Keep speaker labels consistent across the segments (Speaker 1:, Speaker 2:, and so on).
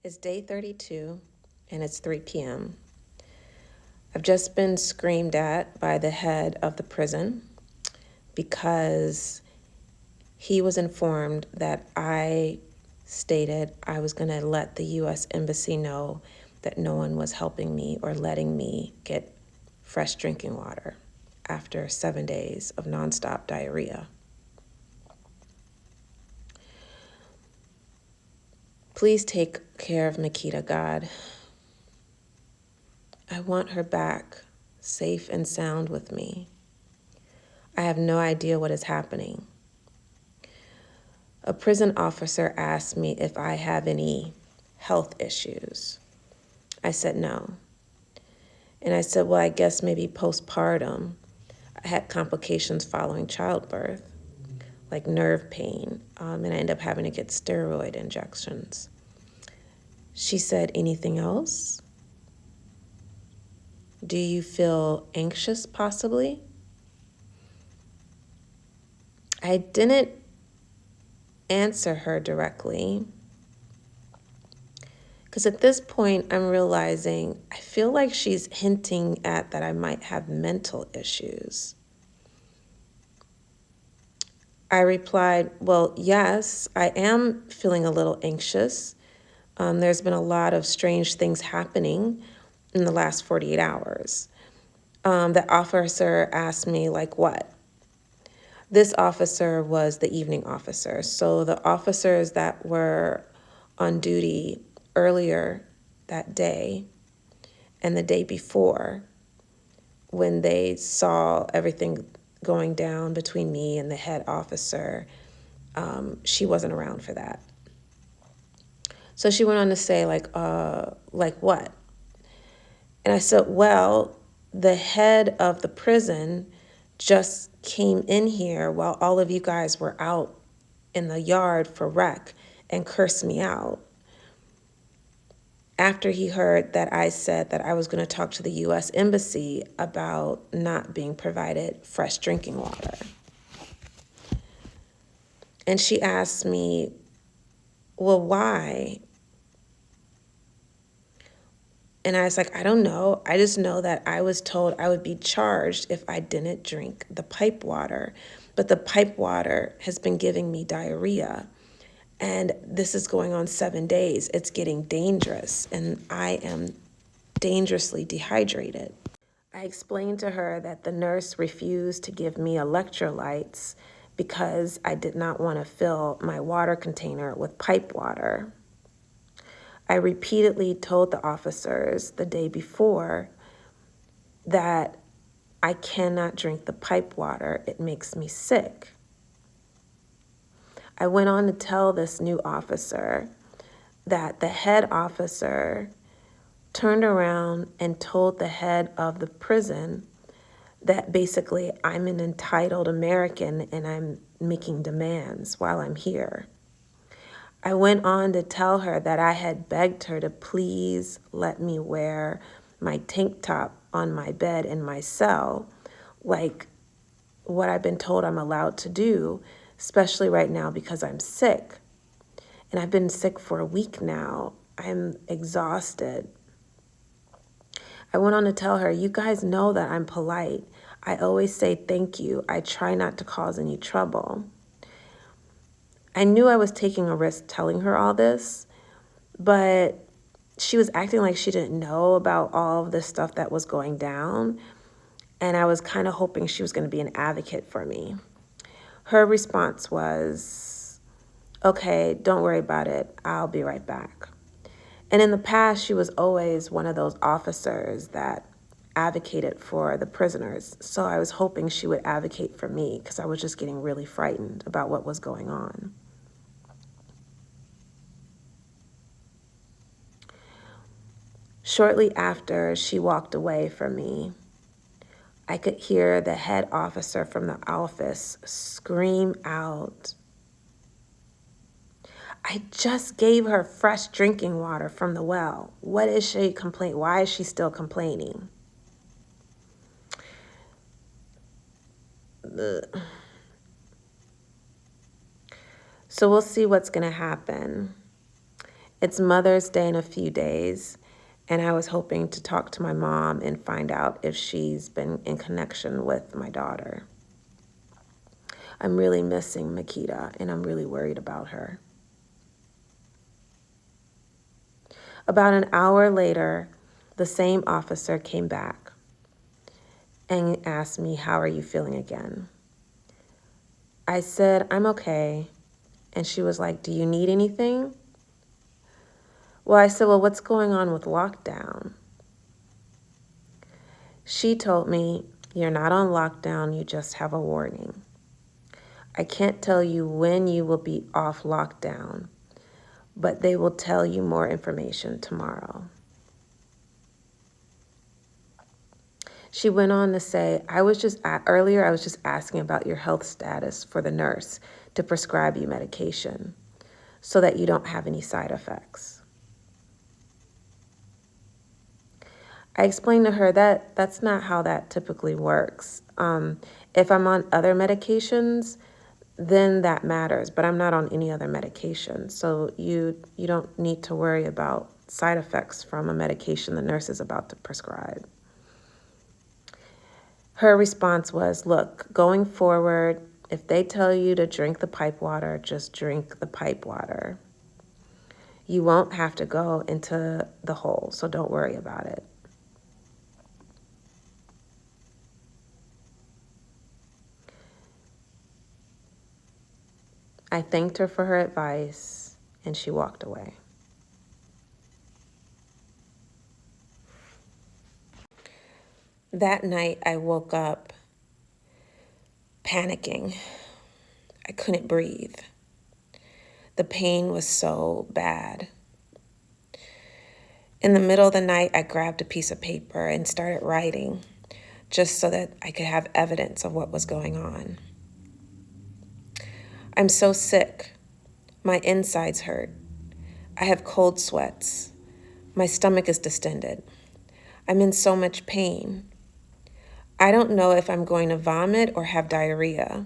Speaker 1: It's day 32 and it's 3 p.m. I've just been screamed at by the head of the prison because he was informed that I stated I was going to let the U.S. Embassy know that no one was helping me or letting me get fresh drinking water after 7 days of nonstop diarrhea. Please take care of Makita, God. I want her back, safe and sound with me. I have no idea what is happening. A prison officer asked me if I have any health issues. I said no. And I said, well, I guess maybe postpartum. I had complications following childbirth, like nerve pain, and I ended up having to get steroid injections. She said, anything else? Do you feel anxious, possibly? I didn't answer her directly because at this point I'm realizing I feel like she's hinting at that I might have mental issues. I replied, well, yes, I am feeling a little anxious. There's been a lot of strange things happening in the last 48 hours. The officer asked me, like, what? This officer was the evening officer. So the officers that were on duty earlier that day and the day before, when they saw everything going down between me and the head officer, she wasn't around for that. So she went on to say, like what? And I said, well, the head of the prison just came in here while all of you guys were out in the yard for rec and cursed me out after he heard that I said that I was going to talk to the U.S. Embassy about not being provided fresh drinking water. And she asked me, well, why? And I was like, I don't know. I just know that I was told I would be charged if I didn't drink the pipe water. But the pipe water has been giving me diarrhea. And this is going on 7 days. It's getting dangerous. And I am dangerously dehydrated. I explained to her that the nurse refused to give me electrolytes because I did not want to fill my water container with pipe water. I repeatedly told the officers the day before that I cannot drink the pipe water. It makes me sick. I went on to tell this new officer that the head officer turned around and told the head of the prison that basically I'm an entitled American and I'm making demands while I'm here. I went on to tell her that I had begged her to please let me wear my tank top on my bed in my cell, like what I've been told I'm allowed to do, especially right now because I'm sick. And I've been sick for a week now. I'm exhausted. I went on to tell her, you guys know that I'm polite. I always say thank you. I try not to cause any trouble. I knew I was taking a risk telling her all this, but she was acting like she didn't know about all of this stuff that was going down. And I was kind of hoping she was going to be an advocate for me. Her response was, okay, don't worry about it. I'll be right back. And in the past, she was always one of those officers that advocated for the prisoners. So I was hoping she would advocate for me because I was just getting really frightened about what was going on. Shortly after she walked away from me, I could hear the head officer from the office scream out, I just gave her fresh drinking water from the well. What is she complaining? Why is she still complaining? Ugh. So we'll see what's going to happen. It's Mother's Day in a few days, and I was hoping to talk to my mom and find out if she's been in connection with my daughter. I'm really missing Makita, and I'm really worried about her. About an hour later, the same officer came back and asked me, "How are you feeling again?" I said, "I'm okay." And she was like, "Do you need anything?" Well, I said, "Well, what's going on with lockdown?" She told me, "You're not on lockdown, you just have a warning. I can't tell you when you will be off lockdown, but they will tell you more information tomorrow." She went on to say, earlier I was just asking about your health status for the nurse to prescribe you medication so that you don't have any side effects." I explained to her that that's not how that typically works. If I'm on other medications, then that matters, but I'm not on any other medication. So you don't need to worry about side effects from a medication the nurse is about to prescribe. Her response was, "Look, going forward, if they tell you to drink the pipe water, just drink the pipe water. You won't have to go into the hole, so don't worry about it." I thanked her for her advice, and she walked away. That night, I woke up panicking. I couldn't breathe. The pain was so bad. In the middle of the night, I grabbed a piece of paper and started writing, just so that I could have evidence of what was going on. "I'm so sick. My insides hurt. I have cold sweats. My stomach is distended. I'm in so much pain. I don't know if I'm going to vomit or have diarrhea.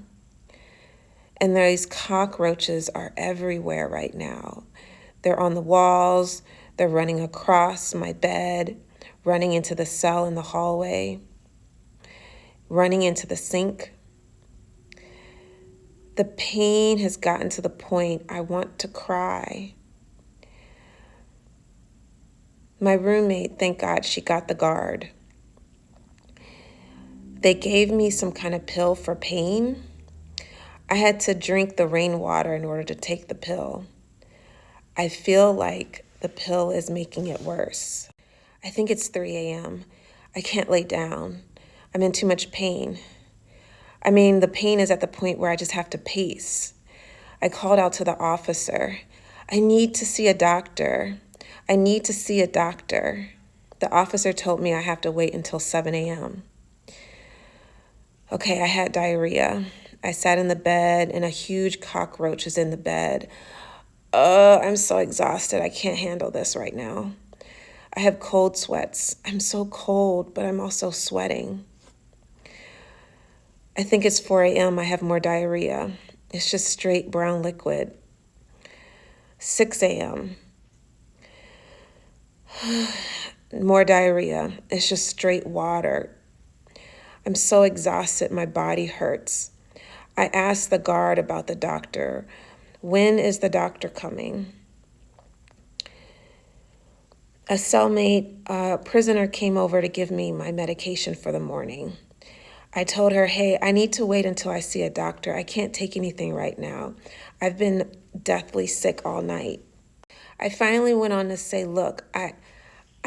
Speaker 1: And these cockroaches are everywhere right now. They're on the walls. They're running across my bed, running into the cell in the hallway, running into the sink. The pain has gotten to the point I want to cry." My roommate, thank God, she got the GARD. They gave me some kind of pill for pain. I had to drink the rainwater in order to take the pill. I feel like the pill is making it worse. I think it's 3 a.m. I can't lay down. I'm in too much pain. I mean, the pain is at the point where I just have to pace. I called out to the officer. "I need to see a doctor. I need to see a doctor." The officer told me I have to wait until 7 a.m. Okay, I had diarrhea. I sat in the bed and a huge cockroach is in the bed. I'm so exhausted. I can't handle this right now. I have cold sweats. I'm so cold, but I'm also sweating. I think it's 4 a.m. I have more diarrhea. It's just straight brown liquid. 6 a.m. More diarrhea. It's just straight water. I'm so exhausted, my body hurts. I asked the guard about the doctor. "When is the doctor coming?" A cellmate, a prisoner, came over to give me my medication for the morning. I told her, "Hey, I need to wait until I see a doctor. I can't take anything right now. I've been deathly sick all night." I finally went on to say, "Look, I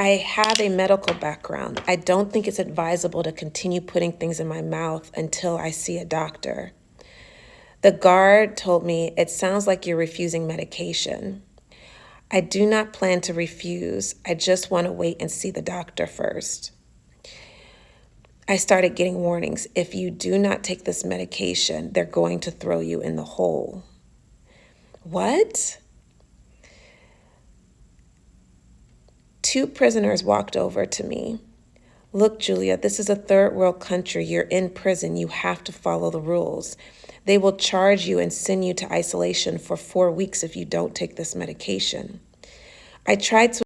Speaker 1: have a medical background. I don't think it's advisable to continue putting things in my mouth until I see a doctor." The guard told me, "It sounds like you're refusing medication." I do not plan to refuse. I just want to wait and see the doctor first. I started getting warnings. "If you do not take this medication, they're going to throw you in the hole." What? 2 prisoners walked over to me. "Look, Julia, this is a third world country. You're in prison. You have to follow the rules. They will charge you and send you to isolation for 4 weeks if you don't take this medication." I tried to